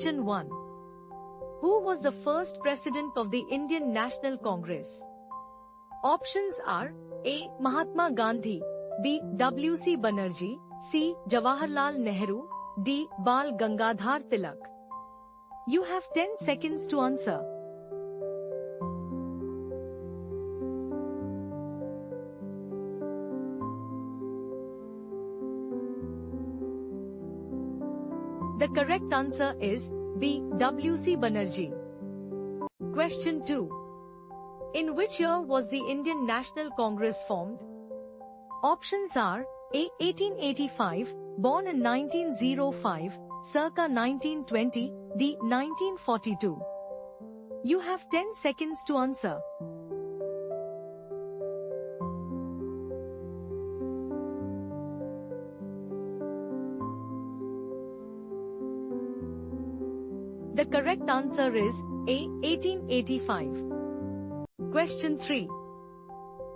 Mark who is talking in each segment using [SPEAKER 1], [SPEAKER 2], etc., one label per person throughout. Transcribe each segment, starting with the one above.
[SPEAKER 1] Question 1. Who was the first president of the Indian National Congress? Options are A. Mahatma Gandhi, B. W.C. Banerjee, C. Jawaharlal Nehru, D. Bal Gangadhar Tilak. You have 10 seconds to answer. The correct answer is B. W.C. Banerjee. Question 2. In which year was the Indian National Congress formed? Options are A. 1885, born in 1905, circa 1920, D. 1942. You have 10 seconds to answer. The correct answer is A. 1885. Question 3.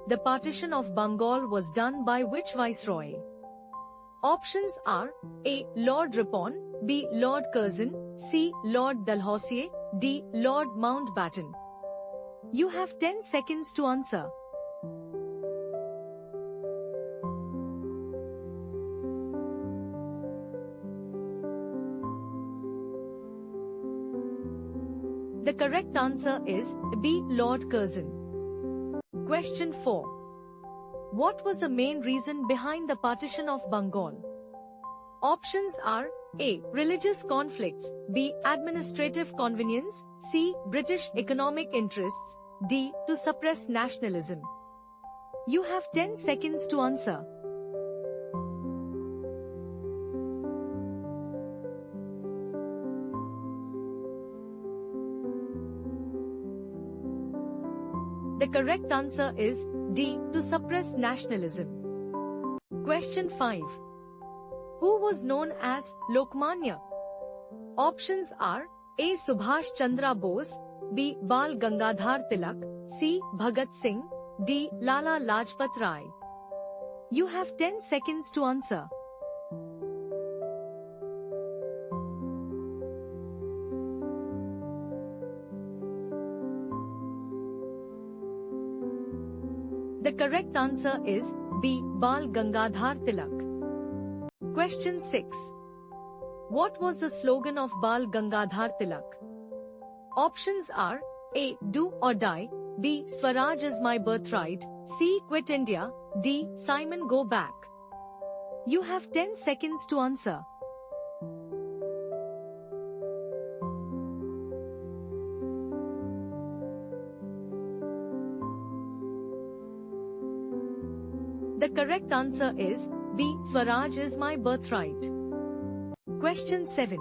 [SPEAKER 1] The partition of Bengal was done by which viceroy? Options are A. Lord Ripon, B. Lord Curzon, C. Lord Dalhousie, D. Lord Mountbatten. You have 10 seconds to answer. The correct answer is B. Lord Curzon. Question 4. What was the main reason behind the partition of Bengal? Options are A. Religious conflicts, B. Administrative convenience, C. British economic interests, D. To suppress nationalism. You have 10 seconds to answer. The correct answer is D. To suppress nationalism. Question 5. Who was known as Lokmanya? Options are A. Subhash Chandra Bose, B. Bal Gangadhar Tilak, C. Bhagat Singh, D. Lala Lajpat Rai. You have 10 seconds to answer. The correct answer is B. Bal Gangadhar Tilak. Question 6. What was the slogan of Bal Gangadhar Tilak? Options are A. Do or die, B. Swaraj is my birthright, C. Quit India, D. Simon go back. You have 10 seconds to answer. The correct answer is B. Swaraj is my birthright. Question 7.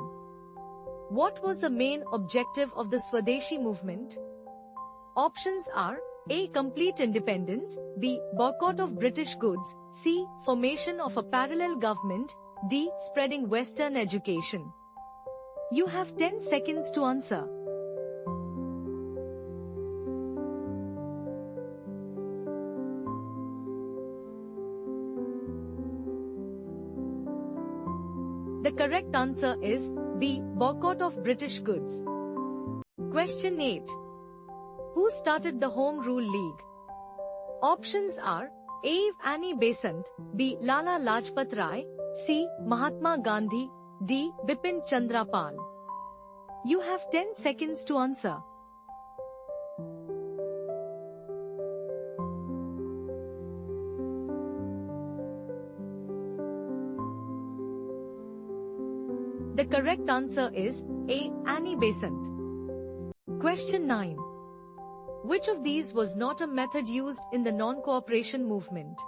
[SPEAKER 1] What was the main objective of the Swadeshi movement? Options are A. Complete independence, B. Boycott of British goods, C. Formation of a parallel government, D. Spreading Western education. You have 10 seconds to answer. The correct answer is B. Boycott of British goods. Question 8. Who started the Home Rule League? Options are A. Annie Besant, B. Lala Lajpat Rai, C. Mahatma Gandhi, D. Bipin Chandra Pal. You have 10 seconds to answer. The correct answer is A. Annie Besant. Question 9. Which of these was not a method used in the non-cooperation movement?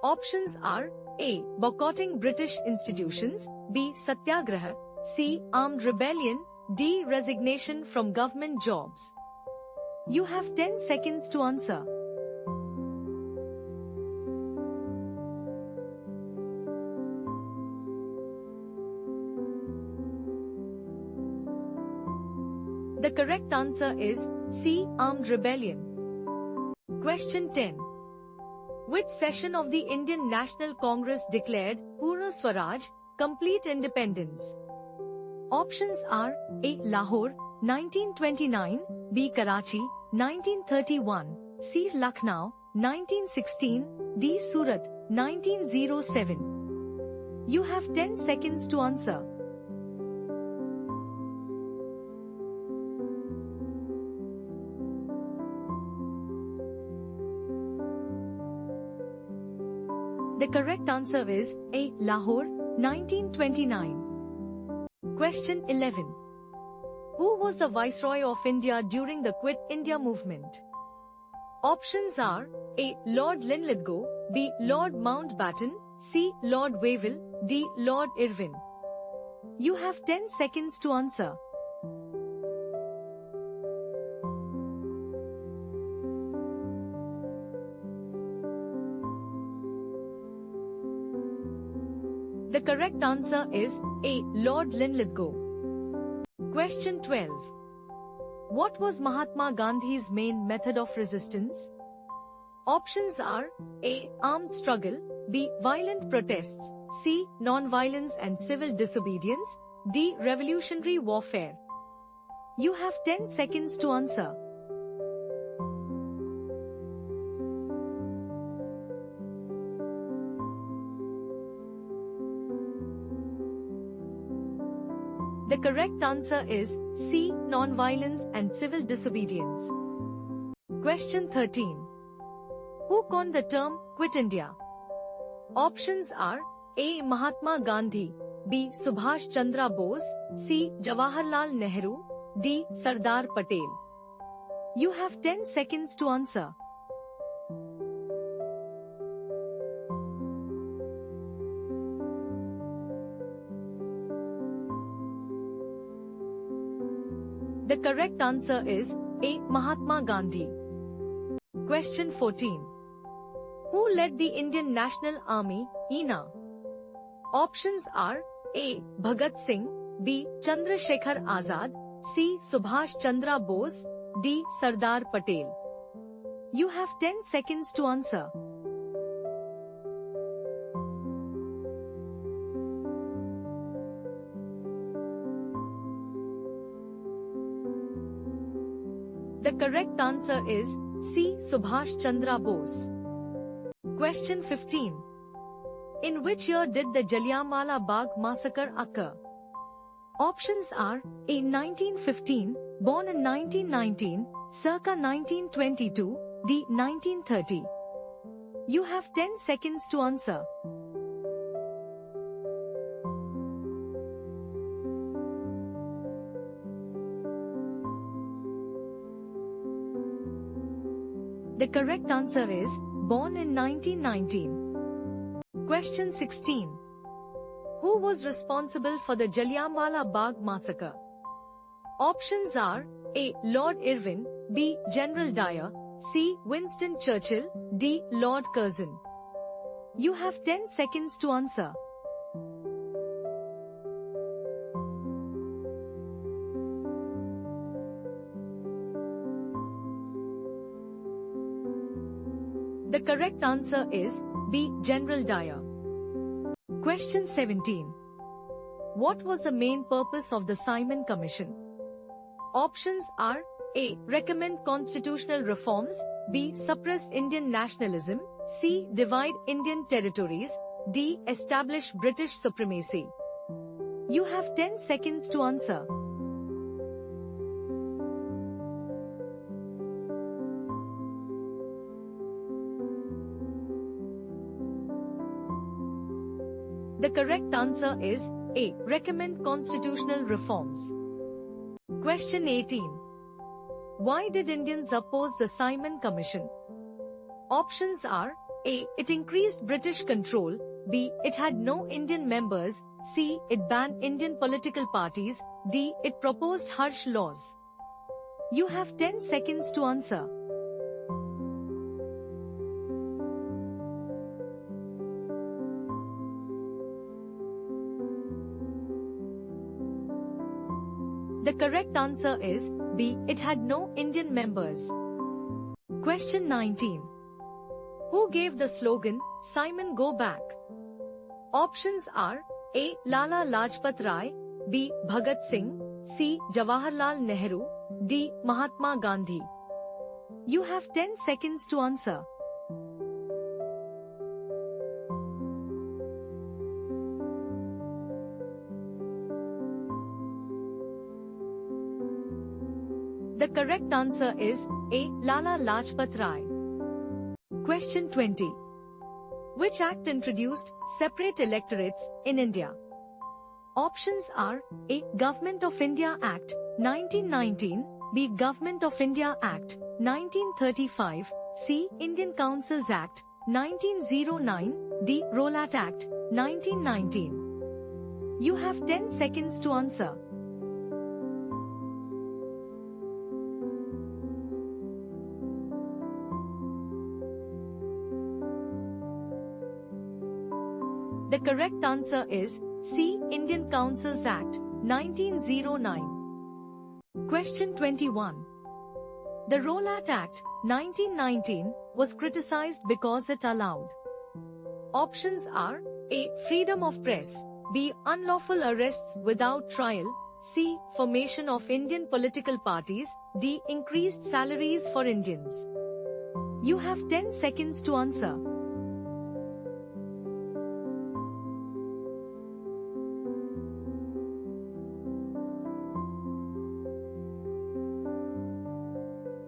[SPEAKER 1] Options are A. Boycotting British institutions, B. Satyagraha, C. Armed rebellion, D. Resignation from government jobs. You have 10 seconds to answer. The correct answer is C. Armed rebellion. Question 10. Which session of the Indian National Congress declared Purna Swaraj, complete independence? Options are A. Lahore, 1929, B. Karachi, 1931, C. Lucknow, 1916, D. Surat, 1907. You have 10 seconds to answer. The correct answer is A. Lahore, 1929. Question 11. Who was the Viceroy of India during the Quit India movement? Options are A. Lord Linlithgow, B. Lord Mountbatten, C. Lord Wavell, D. Lord Irwin. You have 10 seconds to answer. The correct answer is A. Lord Linlithgow. Question 12. What was Mahatma Gandhi's main method of resistance? Options are A. Armed struggle, B. Violent protests, C. Non-violence and civil disobedience, D. Revolutionary warfare. You have 10 seconds to answer. The correct answer is C. Non-violence and civil disobedience. Question 13. Who coined the term Quit India? Options are A. Mahatma Gandhi, B. Subhash Chandra Bose, C. Jawaharlal Nehru, D. Sardar Patel. You have 10 seconds to answer. The correct answer is A. Mahatma Gandhi. Question 14. Who led the Indian National Army, INA? Options are A. Bhagat Singh, B. Chandrasekhar Azad, C. Subhash Chandra Bose, D. Sardar Patel. You have 10 seconds to answer. The correct answer is C. Subhash Chandra Bose. Question 15. In which year did the Jallianwala Bagh massacre occur? Options are A. 1915, born in 1919, circa 1922, D. 1930. You have 10 seconds to answer. The correct answer is born in 1919. Question 16. Who was responsible for the Jallianwala Bagh massacre? Options are A. Lord Irwin, B. General Dyer, C. Winston Churchill, D. Lord Curzon. You have 10 seconds to answer. The correct answer is B. General Dyer. Question 17. What was the main purpose of the Simon Commission? Options are A. Recommend constitutional reforms, B. Suppress Indian nationalism, C. Divide Indian territories, D. Establish British supremacy. You have 10 seconds to answer. The correct answer is A. Recommend constitutional reforms. Question 18. Why did Indians oppose the Simon Commission? Options are A. It increased British control, B. It had no Indian members, C. It banned Indian political parties, D. It proposed harsh laws. You have 10 seconds to answer. The correct answer is B. It had no Indian members. Question 19. Who gave the slogan, Simon Go Back? Options are A. Lala Lajpat Rai, B. Bhagat Singh, C. Jawaharlal Nehru, D. Mahatma Gandhi? You have 10 seconds to answer. The correct answer is A. Lala Lajpat Rai. Question 20. Which act introduced separate electorates in India? Options are A. Government of India Act, 1919, B. Government of India Act, 1935, C. Indian Councils Act, 1909, D. Rowlatt Act, 1919. You have 10 seconds to answer. The correct answer is C. Indian Councils Act, 1909. Question 21. The Rowlatt Act, 1919, was criticized because it allowed. Options are A. Freedom of press, B. Unlawful arrests without trial, C. Formation of Indian political parties, D. Increased salaries for Indians. You have 10 seconds to answer.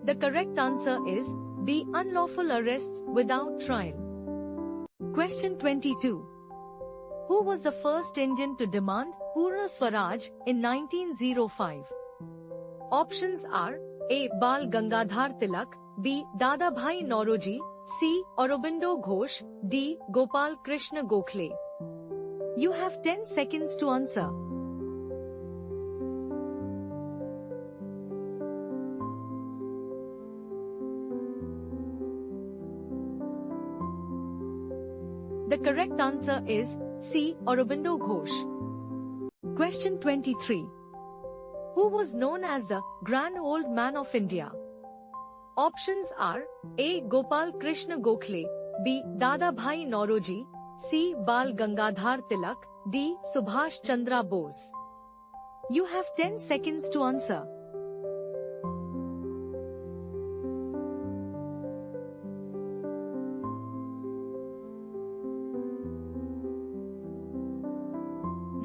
[SPEAKER 1] The correct answer is B. Unlawful arrests without trial. Question 22. Who was the first Indian to demand Purna Swaraj in 1905? Options are A. Bal Gangadhar Tilak, B. Dadabhai Naoroji, C. Aurobindo Ghosh, D. Gopal Krishna Gokhale. You have 10 seconds to answer. The correct answer is C. Aurobindo Ghosh. Question 23. Who was known as the Grand Old Man of India? Options are A. Gopal Krishna Gokhale, B. Dadabhai Naoroji, C. Bal Gangadhar Tilak, D. Subhash Chandra Bose. You have 10 seconds to answer.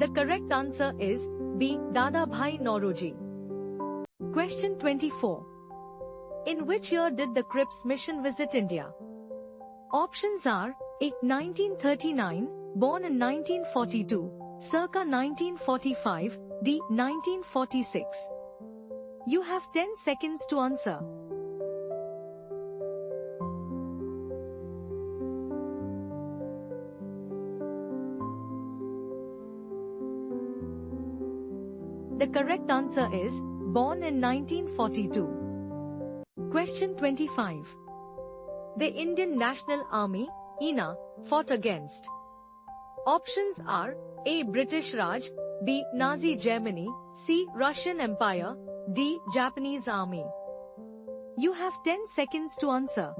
[SPEAKER 1] The correct answer is B. Dadabhai Naoroji. Question 24. In which year did the Cripps mission visit India? Options are A. 1939, born in 1942, circa 1945, D. 1946. You have 10 seconds to answer. The correct answer is born in 1942. Question 25. The Indian National Army, INA, fought against. Options are A. British Raj, B. Nazi Germany, C. Russian Empire, D. Japanese Army. You have 10 seconds to answer.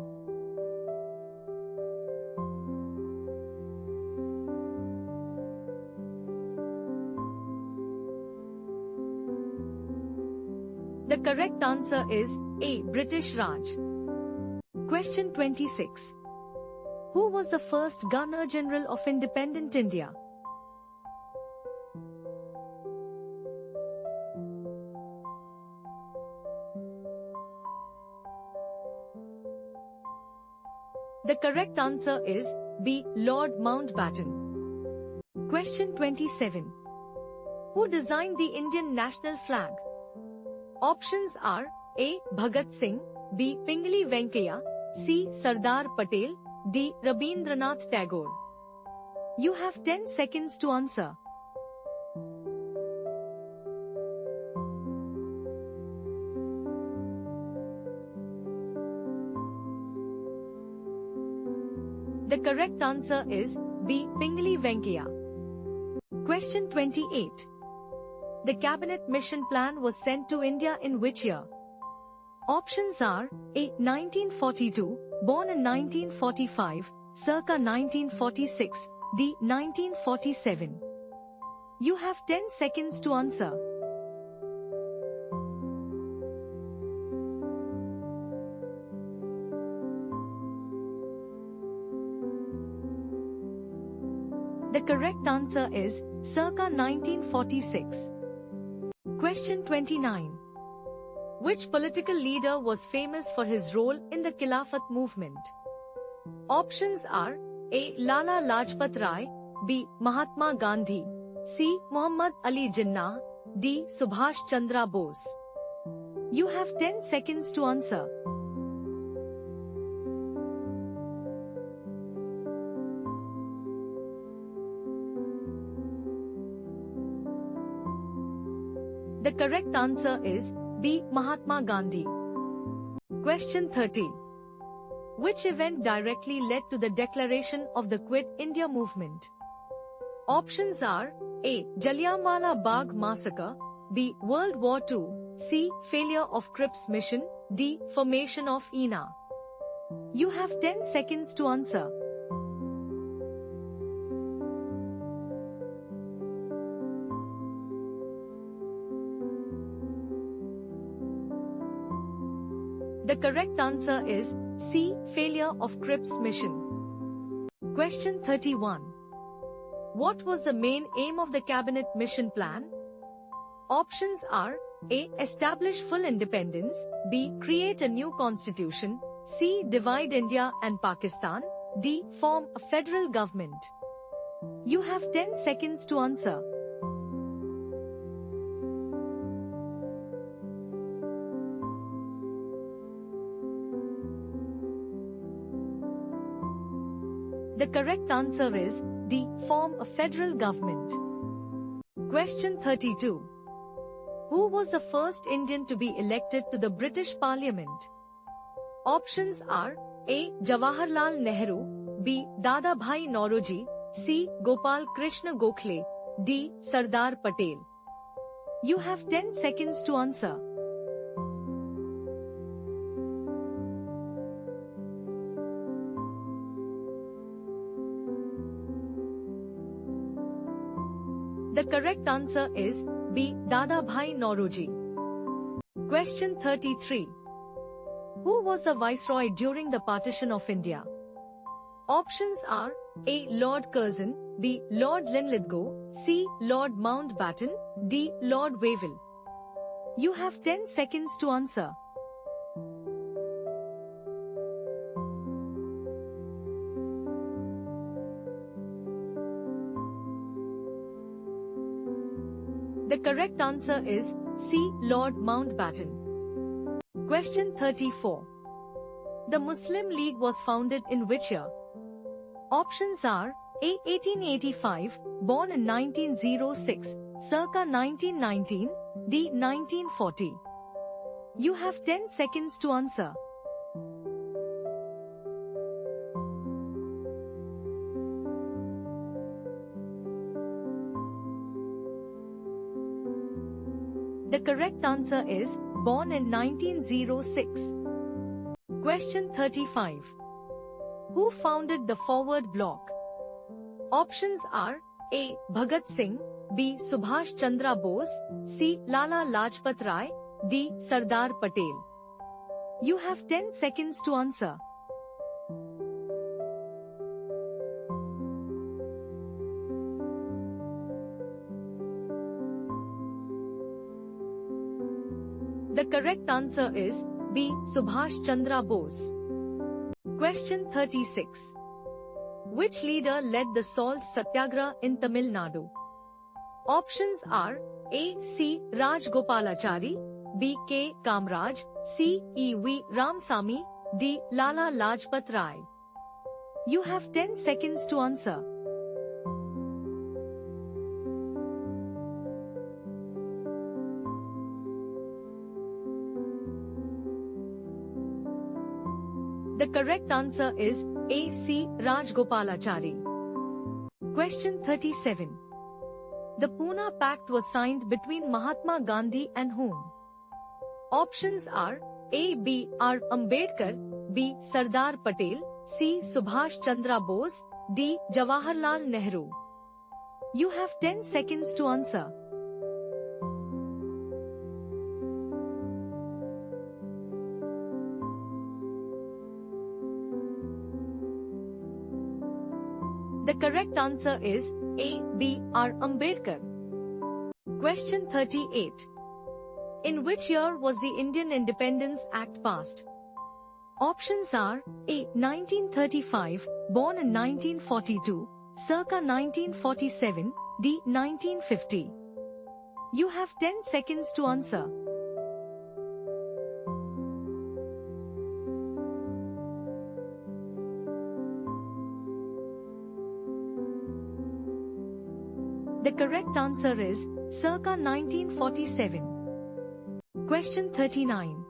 [SPEAKER 1] The correct answer is A. British Raj. Question 26. Who was the first Governor-General of independent India? The correct answer is B. Lord Mountbatten. Question 27. Who designed the Indian national flag? Options are A. Bhagat Singh, B. Pingali Venkaiah, C. Sardar Patel, D. Rabindranath Tagore. You have 10 seconds to answer. The correct answer is B. Pingali Venkaiah. Question 28. The Cabinet Mission Plan was sent to India in which year? Options are A. 1942, born in 1945, circa 1946, D. 1947. You have 10 seconds to answer. The correct answer is circa 1946. Question 29. Which political leader was famous for his role in the Khilafat movement? Options are A. Lala Lajpat Rai, B. Mahatma Gandhi, C. Muhammad Ali Jinnah, D. Subhash Chandra Bose. You have 10 seconds to answer. The correct answer is B. Mahatma Gandhi. Question 30. Which event directly led to the declaration of the Quit India movement? Options are A. Jallianwala Bagh massacre, B. World War II, C. Failure of Cripps mission, D. Formation of INA. You have 10 seconds to answer. The correct answer is C. Failure of Cripps mission. Question 31. What was the main aim of the cabinet mission plan? Options are A. Establish full independence, B. Create a new constitution, C. Divide India and Pakistan, D. Form a federal government. You have 10 seconds to answer. The correct answer is D. Form a federal government. Question 32. Who was the first Indian to be elected to the British Parliament? Options are A. Jawaharlal Nehru, B. Dadabhai Naoroji, C. Gopal Krishna Gokhale, D. Sardar Patel. You have 10 seconds to answer. The correct answer is B. Dadabhai Naoroji. Question 33. Who was the Viceroy during the partition of India? Options are A. Lord Curzon, B. Lord Linlithgow, C. Lord Mountbatten, D. Lord Wavell. You have 10 seconds to answer. The correct answer is C. Lord Mountbatten. Question 34. The Muslim League was founded in which year? Options are A. 1885, born in 1906, circa 1919, D. 1940. You have 10 seconds to answer. The correct answer is born in 1906. Question 35. Who founded the Forward Bloc? Options are A. Bhagat Singh, B. Subhash Chandra Bose, C. Lala Lajpat Rai, D. Sardar Patel. You have 10 seconds to answer. The correct answer is B. Subhash Chandra Bose. Question 36. Which leader led the salt satyagraha in Tamil Nadu? Options are A. C. Rajgopalachari, B. K. Kamraj, C. E. V. Ramsamy, D. Lala Lajpat Rai. You have 10 seconds to answer. The correct answer is A. C. Rajgopalachari. Question 37. The Pune Pact was signed between Mahatma Gandhi and whom? Options are A. B. R. Ambedkar, B. Sardar Patel, C. Subhash Chandra Bose, D. Jawaharlal Nehru. You have 10 seconds to answer. The correct answer is A. B.R. Ambedkar. Question 38. In which year was the Indian Independence Act passed? Options are A. 1935, born in 1942, circa 1947, D. 1950. You have 10 seconds to answer. The correct answer is circa 1947. Question 39.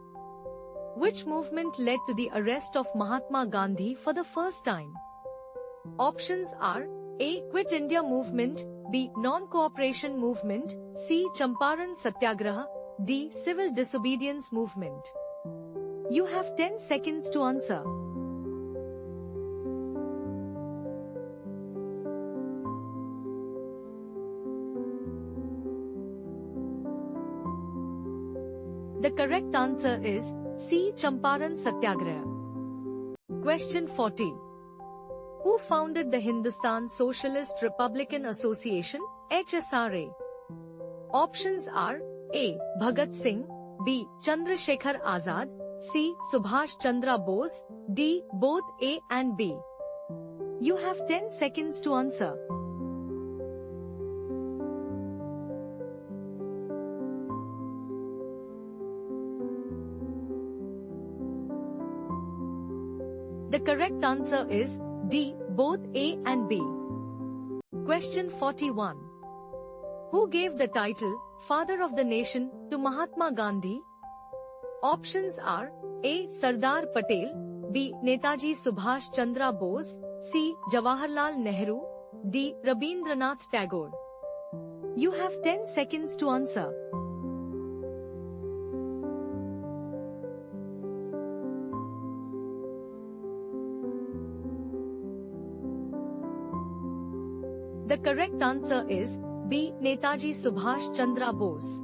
[SPEAKER 1] Which movement led to the arrest of Mahatma Gandhi for the first time? Options are A. Quit India Movement, B. Non-Cooperation Movement, C. Champaran Satyagraha, D. Civil Disobedience Movement. You have 10 seconds to answer. The correct answer is C. Champaran Satyagraha. Question 40. Who founded the Hindustan Socialist Republican Association, HSRA? Options are A. Bhagat Singh, B. Chandrasekhar Azad, C. Subhash Chandra Bose, D. Both A and B. You have 10 seconds to answer. The correct answer is D. Both A and B. Question 41. Who gave the title Father of the Nation to Mahatma Gandhi? Options are A. Sardar Patel, B. Netaji Subhash Chandra Bose, C. Jawaharlal Nehru, D. Rabindranath Tagore. You have 10 seconds to answer. The correct answer is B. Netaji Subhash Chandra Bose.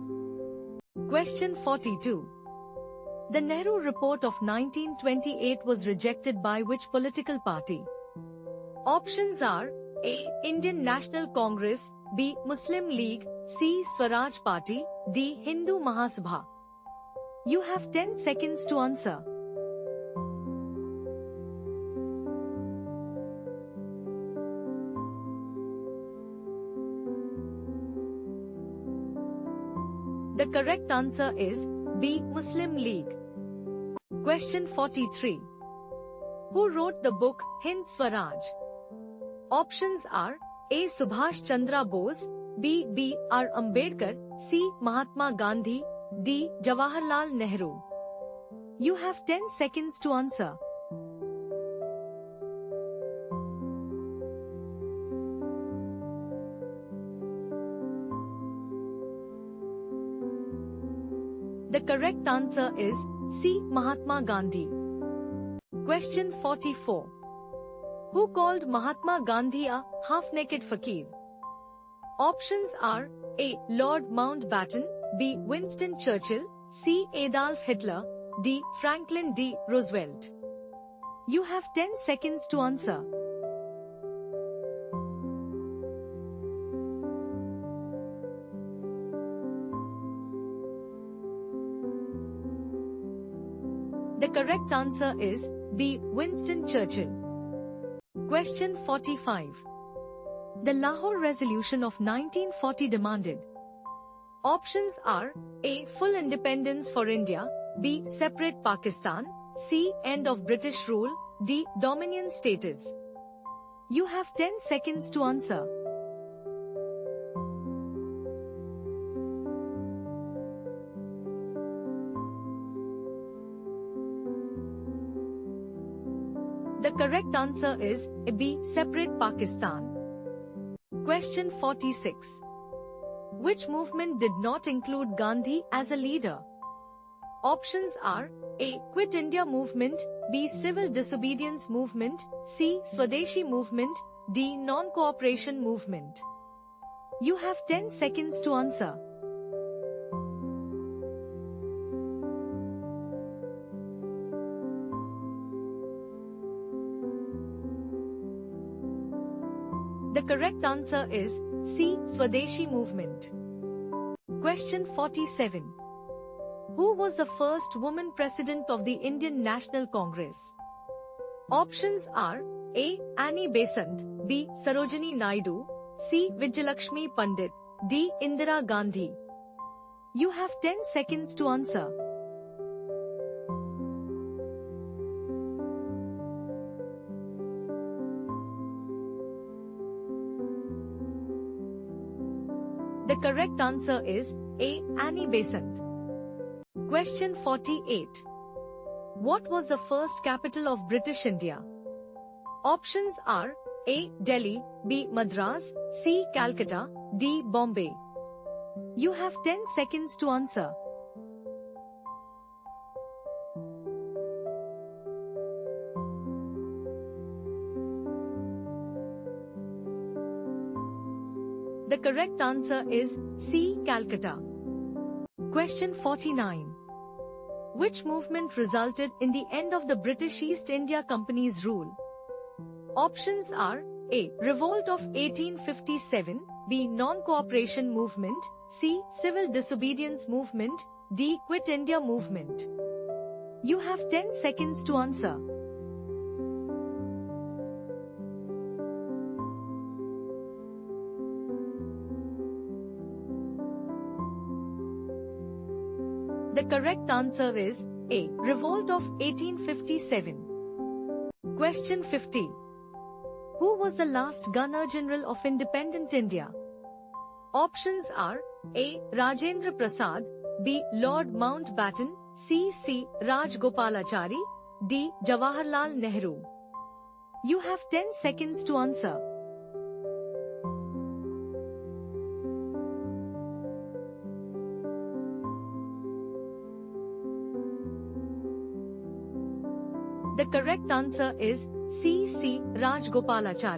[SPEAKER 1] Question 42. The Nehru Report of 1928 was rejected by which political party? Options are A. Indian National Congress, B. Muslim League, C. Swaraj Party, D. Hindu Mahasabha. You have 10 seconds to answer. The correct answer is B. Muslim League. Question 43. Who wrote the book Hind Swaraj? Options are A. Subhash Chandra Bose, B. B.R. Ambedkar, C. Mahatma Gandhi, D. Jawaharlal Nehru. You have 10 seconds to answer. The correct answer is C. Mahatma Gandhi. Question 44. Who called Mahatma Gandhi a half-naked fakir? Options are A. Lord Mountbatten, B. Winston Churchill, C. Adolf Hitler, D. Franklin D. Roosevelt. You have 10 seconds to answer. The correct answer is B. Winston Churchill. Question 45. The Lahore Resolution of 1940 demanded. Options are A. Full independence for India, B. Separate Pakistan, C. End of British rule, D. Dominion status. You have 10 seconds to answer. The correct answer is B. Separate Pakistan. Question 46. Which movement did not include Gandhi as a leader? Options are A. Quit India Movement, B. Civil Disobedience Movement, C. Swadeshi Movement, D. Non-Cooperation Movement. You have 10 seconds to answer. The correct answer is C. Swadeshi movement. Question 47. Who was the first woman president of the Indian National Congress? Options are A. Annie Besant, B. Sarojini Naidu, C. Vijayalakshmi Pandit, D. Indira Gandhi. You have 10 seconds to answer. The correct answer is A. Annie Besant. Question 48. What was the first capital of British India? Options are A. Delhi, B. Madras, C. Calcutta, D. Bombay. You have 10 seconds to answer. The correct answer is C. Calcutta. Question 49. Which movement resulted in the end of the British East India Company's rule? Options are A. Revolt of 1857, B. Non-cooperation movement, C. Civil disobedience movement, D. Quit India movement. You have 10 seconds to answer. The correct answer is A. Revolt of 1857. Question 50. Who was the last Governor-General of independent India? Options are A. Rajendra Prasad, B. Lord Mountbatten, C. Rajgopalachari, D. Jawaharlal Nehru. You have 10 seconds to answer. The correct answer is C. Rajgopalachari.